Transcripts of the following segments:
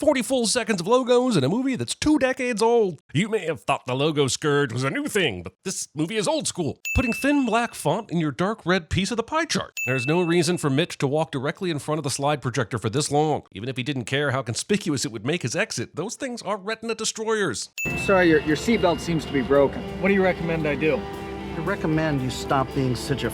40 full seconds of logos in a movie that's 2 decades old. You may have thought the logo scourge was a new thing, but this movie is old school. Putting thin black font in your dark red piece of the pie chart. There's no reason for Mitch to walk directly in front of the slide projector for this long. Even if he didn't care how conspicuous it would make his exit, those things are retina destroyers. Sorry, your seatbelt seems to be broken. What do you recommend I do? I recommend you stop being such a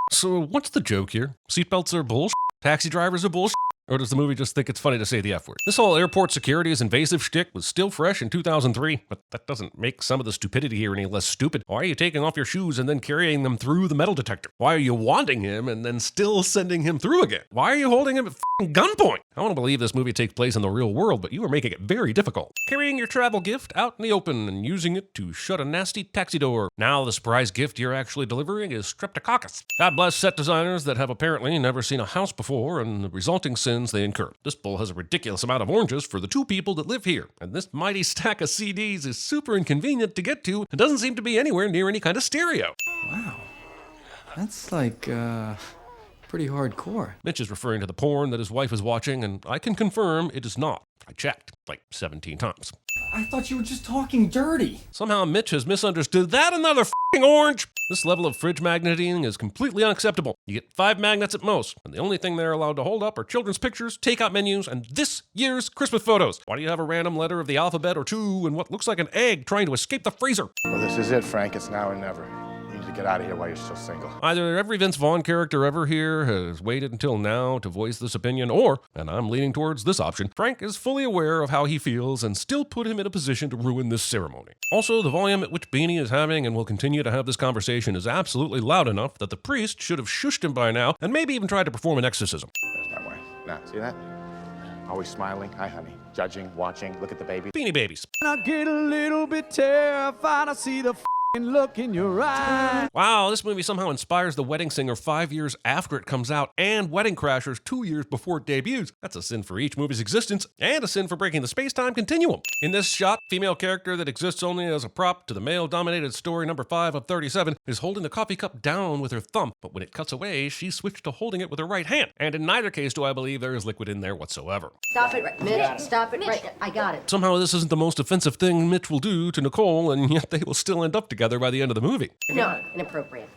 So what's the joke here? Seatbelts are bullshit? Taxi drivers are bullshit? Or does the movie just think it's funny to say the F word? This whole airport security is invasive shtick was still fresh in 2003, but that doesn't make some of the stupidity here any less stupid. Why are you taking off your shoes and then carrying them through the metal detector? Why are you wanting him and then still sending him through again? Why are you holding him at f***ing gunpoint? I want to believe this movie takes place in the real world, but you are making it very difficult. Carrying your travel gift out in the open and using it to shut a nasty taxi door. Now the surprise gift you're actually delivering is streptococcus. God bless set designers that have apparently never seen a house before and the resulting sins they incur. This bowl has a ridiculous amount of oranges for the 2 people that live here, and this mighty stack of CDs is super inconvenient to get to and doesn't seem to be anywhere near any kind of stereo. Wow. That's like, pretty hardcore. Mitch is referring to the porn that his wife is watching, and I can confirm it is not. I checked, like 17 times. I thought you were just talking dirty. Somehow Mitch has misunderstood that another f***ing orange! This level of fridge magneting is completely unacceptable. You get 5 magnets at most, and the only thing they're allowed to hold up are children's pictures, takeout menus, and this year's Christmas photos. Why do you have a random letter of the alphabet or 2 and what looks like an egg trying to escape the freezer? Well, this is it, Frank. It's now or never. You need to get out of here while you're still single. Either every Vince Vaughn character ever here has waited until now to voice this opinion, or, and I'm leaning towards this option, Frank is fully aware of how he feels and still put him in a position to ruin this ceremony. Also, the volume at which Beanie is having and will continue to have this conversation is absolutely loud enough that the priest should have shushed him by now and maybe even tried to perform an exorcism. There's my wife. Now, see that? Always smiling. Hi, honey. Judging, watching. Look at the baby. Beanie Babies. I get a little bit terrified. I see the look in your eye. Wow, this movie somehow inspires The Wedding Singer 5 years after it comes out and Wedding Crashers 2 years before it debuts. That's a sin for each movie's existence and a sin for breaking the space-time continuum. In this shot, female character that exists only as a prop to the male-dominated story number 5 of 37 is holding the coffee cup down with her thumb, but when it cuts away, she switched to holding it with her right hand. And in neither case do I believe there is liquid in there whatsoever. Stop it right, Mitch, stop it right, I got it. Somehow this isn't the most offensive thing Mitch will do to Nicole, and yet they will still end up together by the end of the movie. No, inappropriate.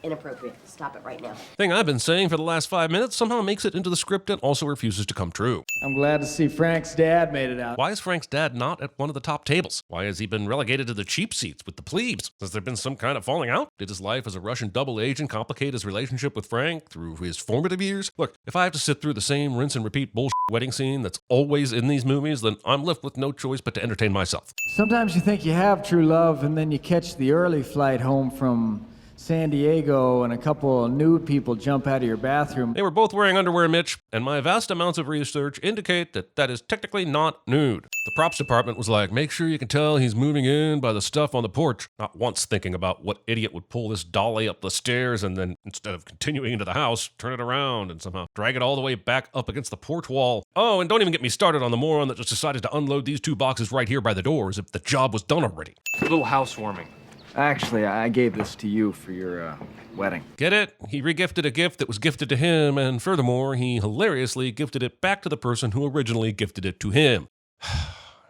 Stop it right now. Thing I've been saying for the last 5 minutes somehow makes it into the script and also refuses to come true. I'm glad to see Frank's dad made it out. Why is Frank's dad not at one of the top tables? Why has he been relegated to the cheap seats with the plebes? Has there been some kind of falling out? Did his life as a Russian double agent complicate his relationship with Frank through his formative years? Look, if I have to sit through the same rinse and repeat bullshit wedding scene that's always in these movies, then I'm left with no choice but to entertain myself. Sometimes you think you have true love, and then you catch the early flight home from San Diego and a couple of nude people jump out of your bathroom. They were both wearing underwear, Mitch, and my vast amounts of research indicate that that is technically not nude. The props department was like, make sure you can tell he's moving in by the stuff on the porch. Not once thinking about what idiot would pull this dolly up the stairs and then, instead of continuing into the house, turn it around and somehow drag it all the way back up against the porch wall. Oh, and don't even get me started on the moron that just decided to unload these 2 boxes right here by the door as if the job was done already. A little housewarming. Actually, I gave this to you for your, wedding. Get it? He regifted a gift that was gifted to him, and furthermore, he hilariously gifted it back to the person who originally gifted it to him.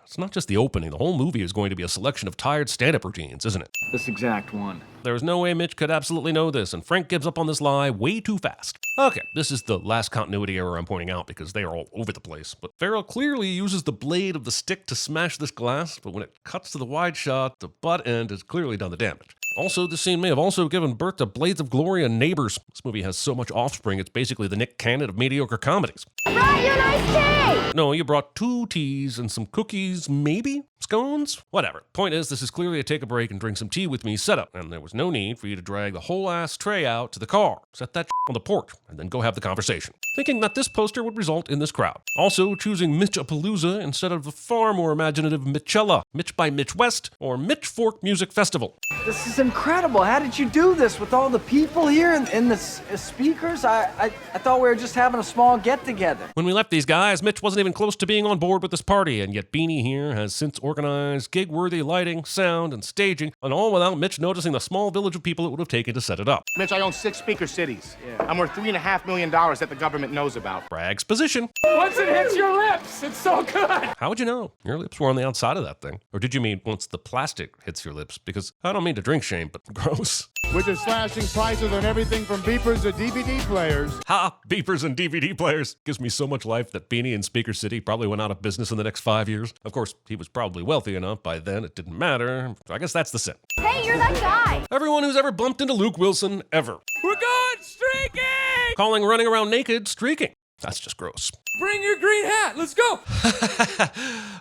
It's not just the opening. The whole movie is going to be a selection of tired stand-up routines, isn't it? This exact one. There is no way Mitch could absolutely know this, and Frank gives up on this lie way too fast. Okay, this is the last continuity error I'm pointing out because they are all over the place. But Farrell clearly uses the blade of the stick to smash this glass, but when it cuts to the wide shot, the butt end has clearly done the damage. Also, this scene may have also given birth to Blades of Glory and Neighbors. This movie has so much offspring, it's basically the Nick Cannon of mediocre comedies. Brought you an iced tea! No, you brought 2 teas and some cookies, maybe? Scones? Whatever. Point is, this is clearly a take a break and drink some tea with me setup, and there was no need for you to drag the whole ass tray out to the car. Set that on the porch, and then go have the conversation. Thinking that this poster would result in this crowd. Also choosing Mitch-a-Palooza instead of the far more imaginative Mitchella, Mitch by Mitch West, or Mitchfork Music Festival. This is incredible. How did you do this with all the people here and the speakers? I thought we were just having a small get-together. When we left these guys, Mitch wasn't even close to being on board with this party, and yet Beanie here has since organized gig-worthy lighting, sound, and staging, and all without Mitch noticing the small village of people it would have taken to set it up. Mitch, I own 6 speaker cities. I'm worth $3.5 million that the government knows about. Bragg's position. Once it hits your lips, it's so good. How would you know? Your lips were on the outside of that thing. Or did you mean once the plastic hits your lips? Because I don't mean to drink shame, but gross. Which is slashing prices on everything from beepers to DVD players. Ha! Beepers and DVD players. Gives me so much life that Beanie in Speaker City probably went out of business in the next 5 years. Of course, he was probably wealthy enough by then, it didn't matter. I guess that's the sin. Hey, you're that guy. Everyone who's ever bumped into Luke Wilson, ever. We're going streaking. Calling running around naked streaking. That's just gross. Bring your green hat. Let's go.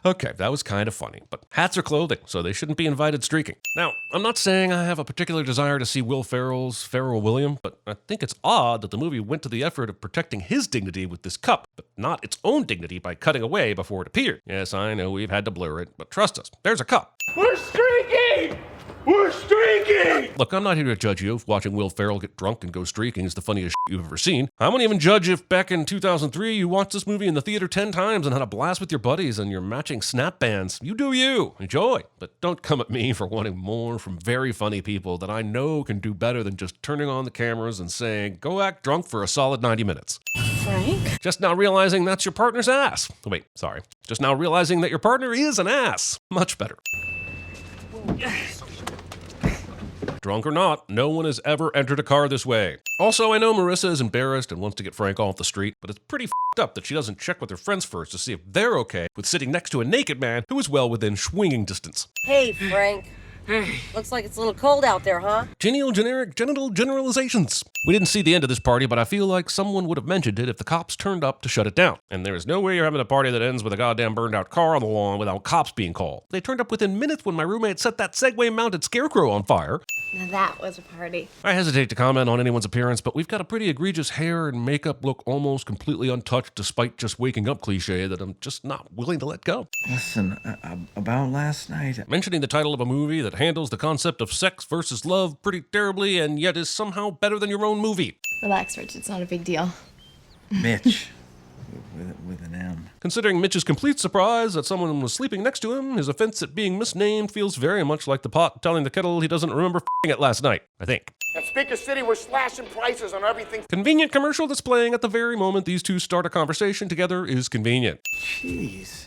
Okay, that was kind of funny, but hats are clothing, so they shouldn't be invited streaking. Now, I'm not saying I have a particular desire to see Will Ferrell's Pharrell William, but I think it's odd that the movie went to the effort of protecting his dignity with this cup, but not its own dignity by cutting away before it appeared. Yes, I know we've had to blur it, but trust us, there's a cup. We're streaking. We're streaking. Look, I'm not here to judge you if watching Will Ferrell get drunk and go streaking is the funniest shit you've ever seen. I won't even judge if back in 2003 you watched this movie in the theater 10 times and had a blast with your buddies and your matching snap bands. You do you. Enjoy. But don't come at me for wanting more from very funny people that I know can do better than just turning on the cameras and saying, go act drunk for a solid 90 minutes. Frank? Just now realizing that's your partner's ass. Wait, sorry. Just now realizing that your partner is an ass. Much better. Drunk or not, no one has ever entered a car this way. Also, I know Marissa is embarrassed and wants to get Frank off the street, but it's pretty f***ed up that she doesn't check with her friends first to see if they're okay with sitting next to a naked man who is well within swinging distance. Hey, Frank. Looks like it's a little cold out there, huh? Genial generic genital generalizations. We didn't see the end of this party, but I feel like someone would have mentioned it if the cops turned up to shut it down. And there is no way you're having a party that ends with a goddamn burned out car on the lawn without cops being called. They turned up within minutes when my roommate set that Segway-mounted scarecrow on fire. Now that was a party. I hesitate to comment on anyone's appearance, but we've got a pretty egregious hair and makeup look almost completely untouched despite just waking up cliche that I'm just not willing to let go. Listen, about last night. Mentioning the title of a movie that handles the concept of sex versus love pretty terribly and yet is somehow better than your own movie. Relax, Rich. It's not a big deal. Mitch. With an M. Considering Mitch's complete surprise that someone was sleeping next to him, his offense at being misnamed feels very much like the pot telling the kettle he doesn't remember f***ing it last night, I think. At Speaker City, we're slashing prices on everything. Convenient commercial that's playing at the very moment these two start a conversation together is convenient. Jeez.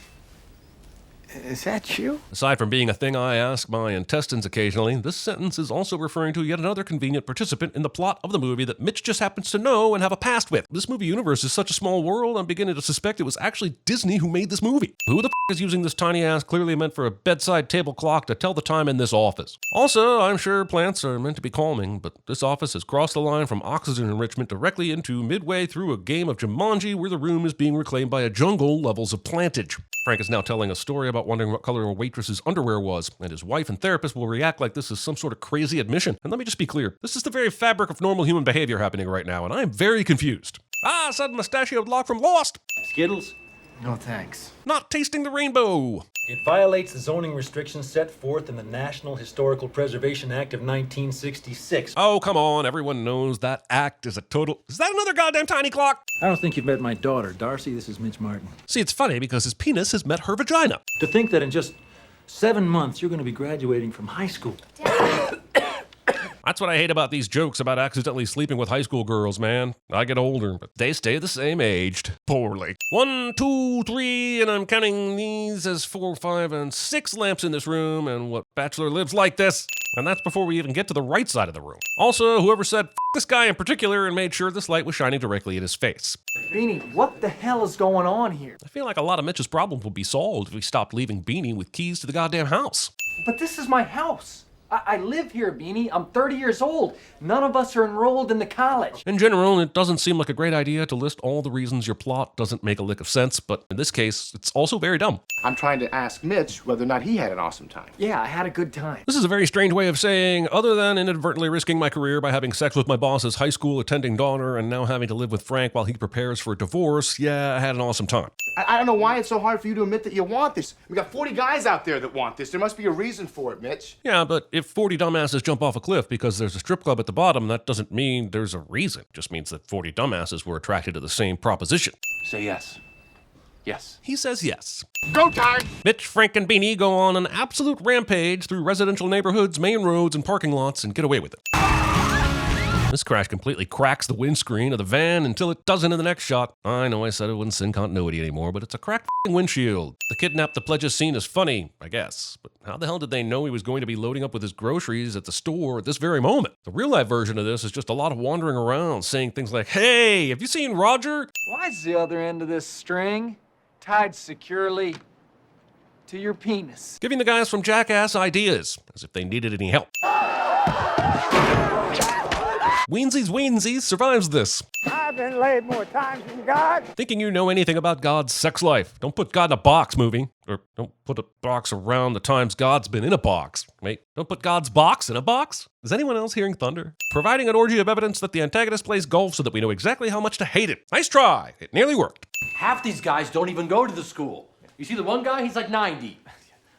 Is that you? Aside from being a thing I ask my intestines occasionally, this sentence is also referring to yet another convenient participant in the plot of the movie that Mitch just happens to know and have a past with. This movie universe is such a small world, I'm beginning to suspect it was actually Disney who made this movie. Who the f*** is using this tiny ass clearly meant for a bedside table clock to tell the time in this office? Also, I'm sure plants are meant to be calming, but this office has crossed the line from oxygen enrichment directly into midway through a game of Jumanji where the room is being reclaimed by a jungle levels of plantage. Frank is now telling a story about wondering what color a waitress's underwear was, and his wife and therapist will react like this is some sort of crazy admission. And let me just be clear, this is the very fabric of normal human behavior happening right now, and I am very confused. Ah, sudden mustachioed lock from Lost! Skittles? No thanks. Not tasting the rainbow! It violates the zoning restrictions set forth in the National Historical Preservation Act of 1966. Oh, come on, everyone knows that act is a total... Is that another goddamn tiny clock? I don't think you've met my daughter, Darcy. This is Mitch Martin. See, it's funny because his penis has met her vagina. To think that in just 7 months you're going to be graduating from high school. That's what I hate about these jokes about accidentally sleeping with high school girls, man. I get older, but they stay the same aged. Poorly. 1, 2, 3, and I'm counting these as 4, 5, and 6 lamps in this room, and what bachelor lives like this? And that's before we even get to the right side of the room. Also, whoever said, F this guy in particular, and made sure this light was shining directly at his face. Beanie, what the hell is going on here? I feel like a lot of Mitch's problems would be solved if we stopped leaving Beanie with keys to the goddamn house. But this is my house. I live here, Beanie. I'm 30 years old. None of us are enrolled in the college. In general, it doesn't seem like a great idea to list all the reasons your plot doesn't make a lick of sense, but in this case, it's also very dumb. I'm trying to ask Mitch whether or not he had an awesome time. Yeah, I had a good time. This is a very strange way of saying, other than inadvertently risking my career by having sex with my boss's high school attending daughter and now having to live with Frank while he prepares for a divorce, yeah, I had an awesome time. I don't know why it's so hard for you to admit that you want this. We got 40 guys out there that want this. There must be a reason for it, Mitch. Yeah, but if 40 dumbasses jump off a cliff because there's a strip club at the bottom, that doesn't mean there's a reason. It just means that 40 dumbasses were attracted to the same proposition. Say yes. Yes. He says yes. Go time! Mitch, Frank, and Beanie go on an absolute rampage through residential neighborhoods, main roads, and parking lots and get away with it. This crash completely cracks the windscreen of the van until it doesn't in the next shot. I know I said it wouldn't sin continuity anymore, but it's a cracked windshield. The kidnap the pledges scene is funny, I guess, but how the hell did they know he was going to be loading up with his groceries at the store at this very moment? The real life version of this is just a lot of wandering around saying things like, "Hey, have you seen Roger?" Why is the other end of this string tied securely to your penis? Giving the guys from Jackass ideas, as if they needed any help. Weensies survives this. I've been laid more times than God. Thinking you know anything about God's sex life. Don't put God in a box, movie. Or don't put a box around the times God's been in a box. Wait, don't put God's box in a box? Is anyone else hearing thunder? Providing an orgy of evidence that the antagonist plays golf so that we know exactly how much to hate it. Nice try. It nearly worked. Half these guys don't even go to the school. You see the one guy, he's like 90.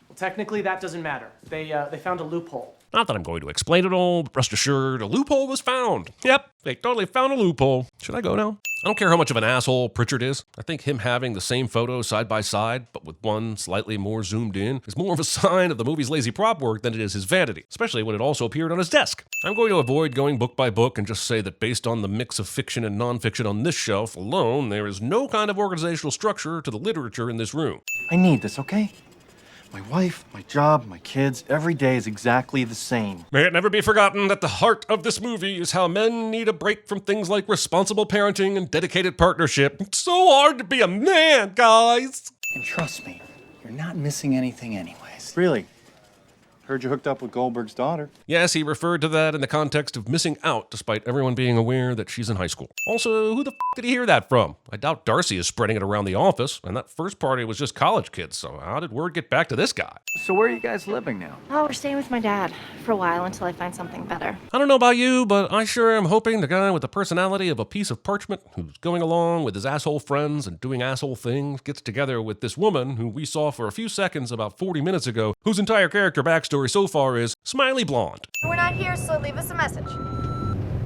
Well, technically, that doesn't matter. They found a loophole. Not that I'm going to explain it all, but rest assured, a loophole was found. Yep, they totally found a loophole. Should I go now? I don't care how much of an asshole Pritchard is. I think him having the same photo side by side, but with one slightly more zoomed in, is more of a sign of the movie's lazy prop work than it is his vanity, especially when it also appeared on his desk. I'm going to avoid going book by book and just say that based on the mix of fiction and nonfiction on this shelf alone, there is no kind of organizational structure to the literature in this room. I need this, okay? My wife, my job, my kids, every day is exactly the same. May it never be forgotten that the heart of this movie is how men need a break from things like responsible parenting and dedicated partnership. It's so hard to be a man, guys! And trust me, you're not missing anything anyways. Really? Heard you hooked up with Goldberg's daughter. Yes, he referred to that in the context of missing out, despite everyone being aware that she's in high school. Also, who the f*** did he hear that from? I doubt Darcy is spreading it around the office, and that first party was just college kids, so how did word get back to this guy? So where are you guys living now? Oh, we're staying with my dad for a while until I find something better. I don't know about you, but I sure am hoping the guy with the personality of a piece of parchment, who's going along with his asshole friends and doing asshole things, gets together with this woman who we saw for a few seconds about 40 minutes ago, whose entire character backstory so far is smiley blonde. We're not here, so leave us a message.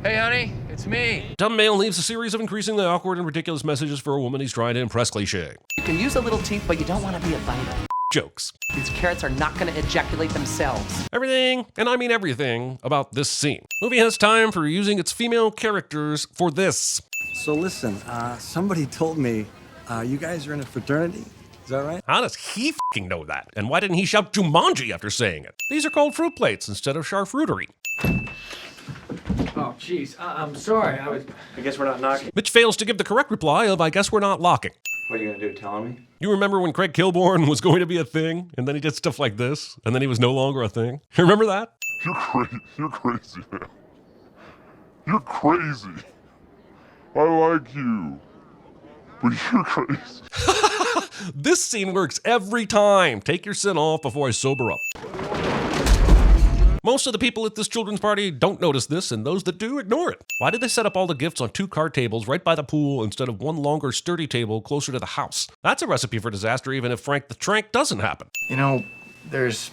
Hey, honey, it's me. Dumb male leaves a series of increasingly awkward and ridiculous messages for a woman he's trying to impress cliche. You can use a little teeth, but you don't want to be a biter. Jokes. These carrots are not going to ejaculate themselves. Everything, and I mean everything, about this scene. Movie has time for using its female characters for this. So listen, somebody told me you guys are in a fraternity. Is that right? How does he f***ing know that? And why didn't he shout Jumanji after saying it? These are called fruit plates instead of charcuterie. Oh, jeez. I'm sorry. I guess we're not knocking. Mitch fails to give the correct reply of, I guess we're not locking. What are you gonna do, tell me? You remember when Craig Kilborn was going to be a thing, and then he did stuff like this, and then he was no longer a thing? You remember that? You're crazy, man. You're crazy. I like you. But you're crazy. This scene works every time. Take your sin off before I sober up. Most of the people at this children's party don't notice this, and those that do ignore it. Why did they set up all the gifts on 2 card tables right by the pool instead of one longer sturdy table closer to the house? That's a recipe for disaster even if Frank the Trank doesn't happen. You know, there's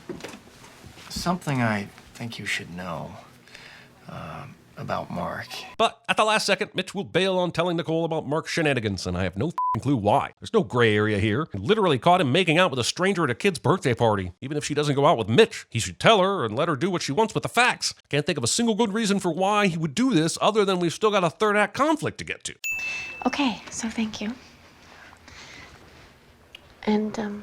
something I think you should know about Mark. But at the last second, Mitch will bail on telling Nicole about Mark's shenanigans, and I have no f***ing clue why. There's no gray area here. He literally caught him making out with a stranger at a kid's birthday party. Even if she doesn't go out with Mitch, he should tell her and let her do what she wants with the facts. Can't think of a single good reason for why he would do this other than we've still got a third act conflict to get to. Okay, so thank you. And,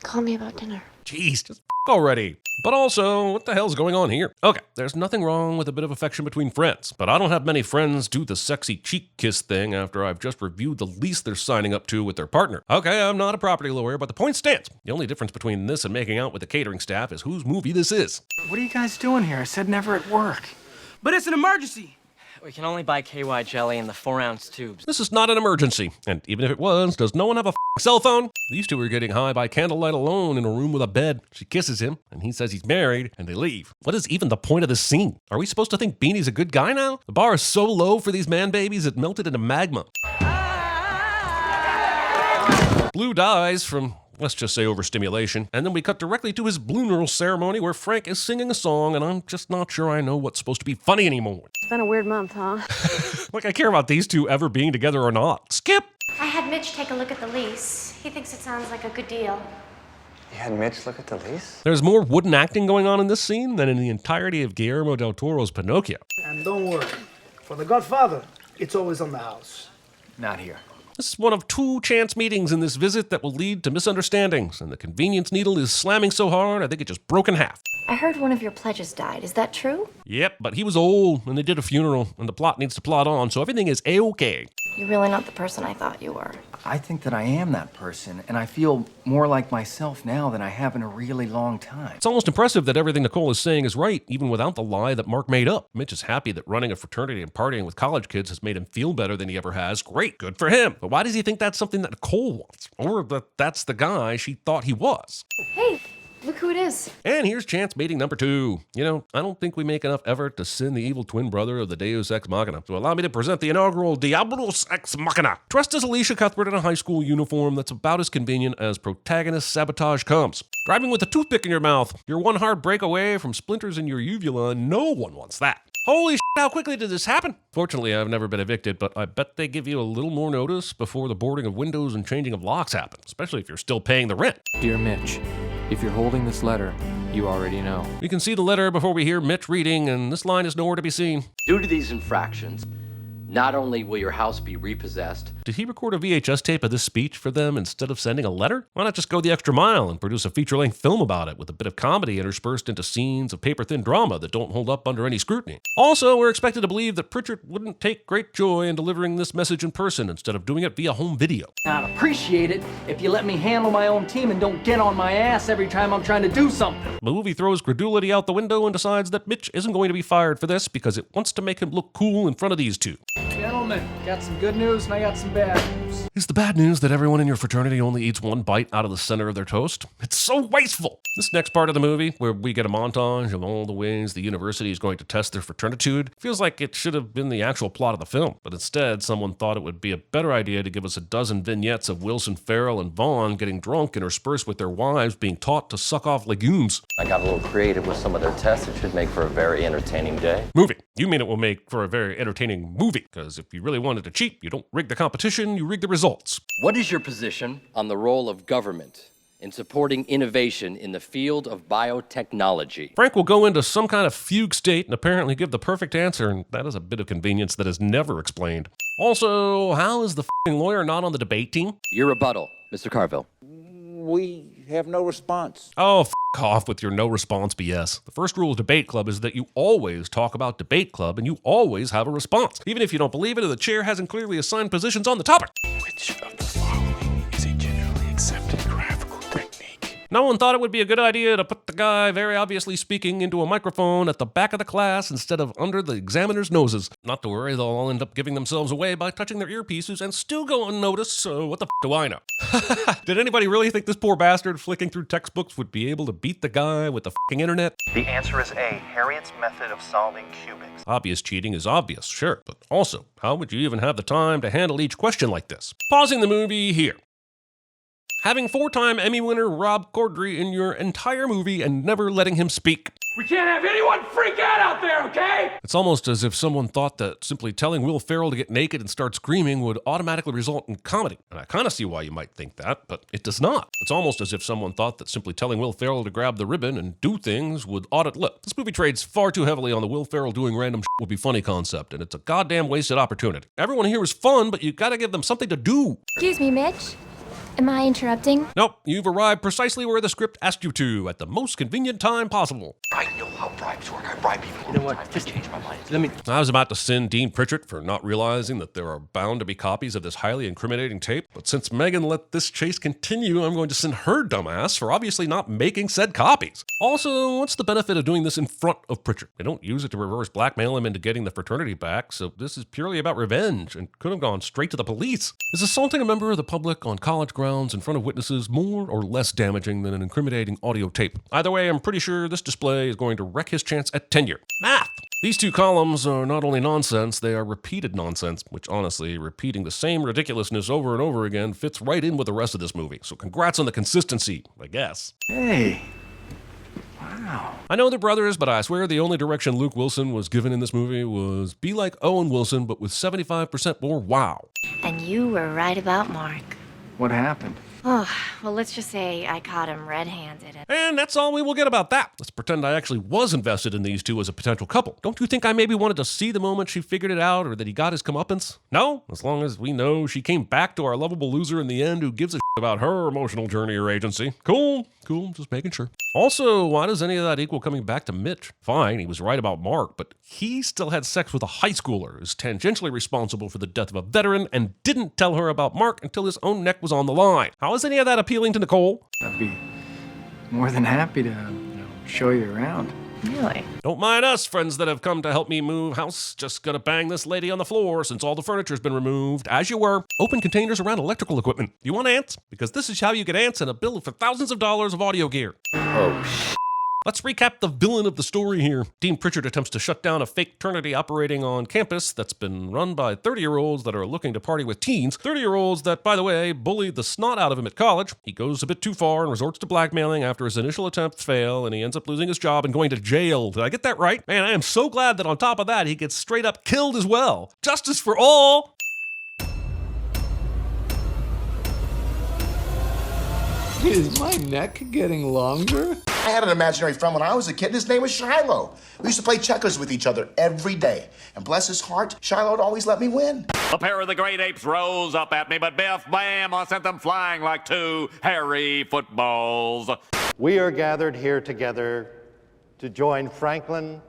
call me about dinner. Jeez, just already. But also, what the hell's going on here? Okay, there's nothing wrong with a bit of affection between friends, but I don't have many friends do the sexy cheek kiss thing after I've just reviewed the lease they're signing up to with their partner. Okay, I'm not a property lawyer, but the point stands. The only difference between this and making out with the catering staff is whose movie this is. What are you guys doing here? I said never at work. But it's an emergency. We can only buy KY jelly in the 4-ounce tubes. This is not an emergency, and even if it was, does no one have a cell phone? These two are getting high by candlelight alone in a room with a bed. She kisses him, and he says he's married, and they leave. What is even the point of this scene? Are we supposed to think Beanie's a good guy now? The bar is so low for these man babies it melted into magma. Blue dies from let's just say overstimulation. And then we cut directly to his funeral ceremony where Frank is singing a song, and I'm just not sure I know what's supposed to be funny anymore. It's been a weird month, huh? Like I care about these two ever being together or not. Skip! I had Mitch take a look at the lease. He thinks it sounds like a good deal. You had Mitch look at the lease? There's more wooden acting going on in this scene than in the entirety of Guillermo del Toro's Pinocchio. And don't worry, for The Godfather, it's always on the house. Not here. This is one of 2 chance meetings in this visit that will lead to misunderstandings, and the convenience needle is slamming so hard I think it just broke in half. I heard one of your pledges died. Is that true? Yep, but he was old, and they did a funeral, and the plot needs to plot on, so everything is A-okay. You're really not the person I thought you were. I think that I am that person, and I feel more like myself now than I have in a really long time. It's almost impressive that everything Nicole is saying is right, even without the lie that Mark made up. Mitch is happy that running a fraternity and partying with college kids has made him feel better than he ever has. Great, good for him. But why does he think that's something that Nicole wants? Or that that's the guy she thought he was? Hey, look who it is. And here's chance meeting number 2. You know, I don't think we make enough effort to send the evil twin brother of the Deus Ex Machina. So allow me to present the inaugural Diabolus Ex Machina. Dressed as Alicia Cuthbert in a high school uniform that's about as convenient as protagonist sabotage comes. Driving with a toothpick in your mouth. You're one hard break away from splinters in your uvula. No one wants that. Holy shit, how quickly did this happen? Fortunately, I've never been evicted, but I bet they give you a little more notice before the boarding of windows and changing of locks happen, especially if you're still paying the rent. Dear Mitch, if you're holding this letter, you already know. We can see the letter before we hear Mitch reading, and this line is nowhere to be seen. Due to these infractions, not only will your house be repossessed. Did he record a VHS tape of this speech for them instead of sending a letter? Why not just go the extra mile and produce a feature-length film about it with a bit of comedy interspersed into scenes of paper-thin drama that don't hold up under any scrutiny? Also, we're expected to believe that Pritchard wouldn't take great joy in delivering this message in person instead of doing it via home video. I'd appreciate it if you let me handle my own team and don't get on my ass every time I'm trying to do something. The movie throws credulity out the window and decides that Mitch isn't going to be fired for this because it wants to make him look cool in front of these two. Gentlemen, got some good news and I got some bad news. Is the bad news that everyone in your fraternity only eats one bite out of the center of their toast? It's so wasteful! This next part of the movie, where we get a montage of all the ways the university is going to test their fraternitude, feels like it should have been the actual plot of the film. But instead, someone thought it would be a better idea to give us a dozen vignettes of Wilson, Farrell, and Vaughn getting drunk interspersed with their wives being taught to suck off legumes. I got a little creative with some of their tests. It should make for a very entertaining day. Movie. You mean it will make for a very entertaining movie, because if you really wanted to cheat, you don't rig the competition, you rig the results. What is your position on the role of government in supporting innovation in the field of biotechnology? Frank will go into some kind of fugue state and apparently give the perfect answer, and that is a bit of convenience that is never explained. Also, how is the f***ing lawyer not on the debate team? Your rebuttal, Mr. Carville. We have no response. Oh, f*** off with your no response BS. The first rule of Debate Club is that you always talk about Debate Club and you always have a response, even if you don't believe it or the chair hasn't clearly assigned positions on the topic. Which of the following is a generally accepted graphical technique? No one thought it would be a good idea to put the guy very obviously speaking into a microphone at the back of the class instead of under the examiner's noses. Not to worry, they'll all end up giving themselves away by touching their earpieces and still go unnoticed, so what the f*** do I know? Did anybody really think this poor bastard flicking through textbooks would be able to beat the guy with the f***ing internet? The answer is A, Harriet's method of solving cubics. Obvious cheating is obvious, sure, but also, how would you even have the time to handle each question like this? Pausing the movie here. Having 4-time Emmy winner Rob Corddry in your entire movie and never letting him speak. We can't have anyone freak out there, okay? It's almost as if someone thought that simply telling Will Ferrell to get naked and start screaming would automatically result in comedy. And I kind of see why you might think that, but it does not. It's almost as if someone thought that simply telling Will Ferrell to grab the ribbon and do things would audit lip. This movie trades far too heavily on the Will Ferrell doing random shit would be funny concept, and it's a goddamn wasted opportunity. Everyone here is fun, but you gotta give them something to do. Excuse me, Mitch. Am I interrupting? Nope, you've arrived precisely where the script asked you to, at the most convenient time possible. I know how bribes work. I bribe people all the time. Just change my mind. I was about to send Dean Pritchard for not realizing that there are bound to be copies of this highly incriminating tape, but since Megan let this chase continue, I'm going to send her dumbass for obviously not making said copies. Also, what's the benefit of doing this in front of Pritchard? They don't use it to reverse blackmail him into getting the fraternity back, so this is purely about revenge and could have gone straight to the police. Is assaulting a member of the public on college grounds in front of witnesses more or less damaging than an incriminating audio tape? Either way, I'm pretty sure this display is going to wreck his chance at tenure. Math! These two columns are not only nonsense, they are repeated nonsense, which honestly, repeating the same ridiculousness over and over again fits right in with the rest of this movie. So congrats on the consistency, I guess. Hey. Wow. I know they're brothers, but I swear the only direction Luke Wilson was given in this movie was be like Owen Wilson, but with 75% more wow. And you were right about Mark. What happened? Oh, well, let's just say I caught him red-handed. And that's all we will get about that. Let's pretend I actually was invested in these two as a potential couple. Don't you think I maybe wanted to see the moment she figured it out or that he got his comeuppance? No? As long as we know she came back to our lovable loser in the end who gives a shit about her emotional journey or agency. Cool, just making sure. Also, why does any of that equal coming back to Mitch? Fine, he was right about Mark, but he still had sex with a high schooler who's tangentially responsible for the death of a veteran and didn't tell her about Mark until his own neck was on the line. How is any of that appealing to Nicole? I'd be more than happy to, show you around. Really? Don't mind us, friends that have come to help me move house. Just gonna bang this lady on the floor since all the furniture's been removed, as you were. Open containers around electrical equipment. You want ants? Because this is how you get ants and a bill for thousands of dollars of audio gear. Oh, Let's recap the villain of the story here. Dean Pritchard attempts to shut down a fake fraternity operating on campus that's been run by 30-year-olds that are looking to party with teens. 30-year-olds that, by the way, bullied the snot out of him at college. He goes a bit too far and resorts to blackmailing after his initial attempts fail, and he ends up losing his job and going to jail. Did I get that right? Man, I am so glad that on top of that, he gets straight up killed as well. Justice for all! Is my neck getting longer? I had an imaginary friend when I was a kid. His name was Shiloh. We used to play checkers with each other every day. And bless his heart, Shiloh would always let me win. A pair of the great apes rose up at me, but biff, bam, I sent them flying like two hairy footballs. We are gathered here together to join Franklin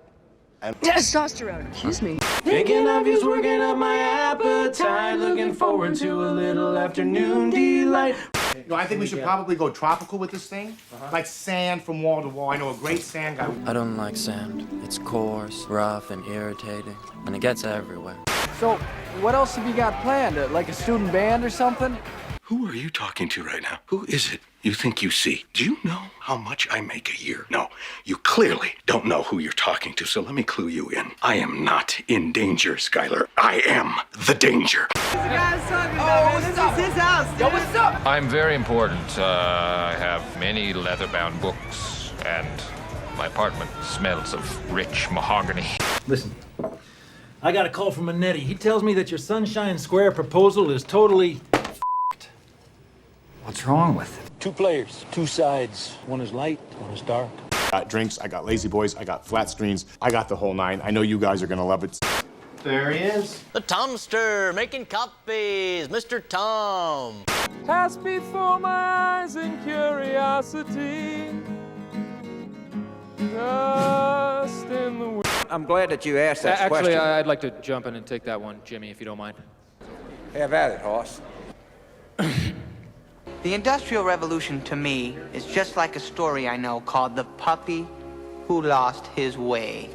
and Testosterone. Excuse me. Thinking of you's working up my appetite. Looking forward to a little afternoon delight. I think we should probably go tropical with this thing. Like sand from wall to wall. I know a great sand guy. I don't like sand. It's coarse, rough, and irritating, and it gets everywhere. So, what else have you got planned? Like a student band or something? Who are you talking to right now? Who is it you think you see? Do you know how much I make a year? No, you clearly don't know who you're talking to, so let me clue you in. I am not in danger, Skylar. I am the danger. The guy's talking about, man. This is his house, dude. Yo, what's up? I'm very important. I have many leather-bound books, and my apartment smells of rich mahogany. Listen, I got a call from Manetti. He tells me that your Sunshine Square proposal is totally f***ed. What's wrong with it? Two players, two sides. One is light, one is dark. I got drinks, I got lazy boys, I got flat screens, I got the whole nine. I know you guys are gonna love it. there he is. The Tomster making copies, Mr. Tom. Pass before my eyes in curiosity. Dust in the wind. I'm glad that you asked that Actually, question. I'd like to jump in and take that one, Jimmy, if you don't mind. Have at it, Hoss. The Industrial Revolution, to me, is just like a story I know called The Puppy Who Lost His Way.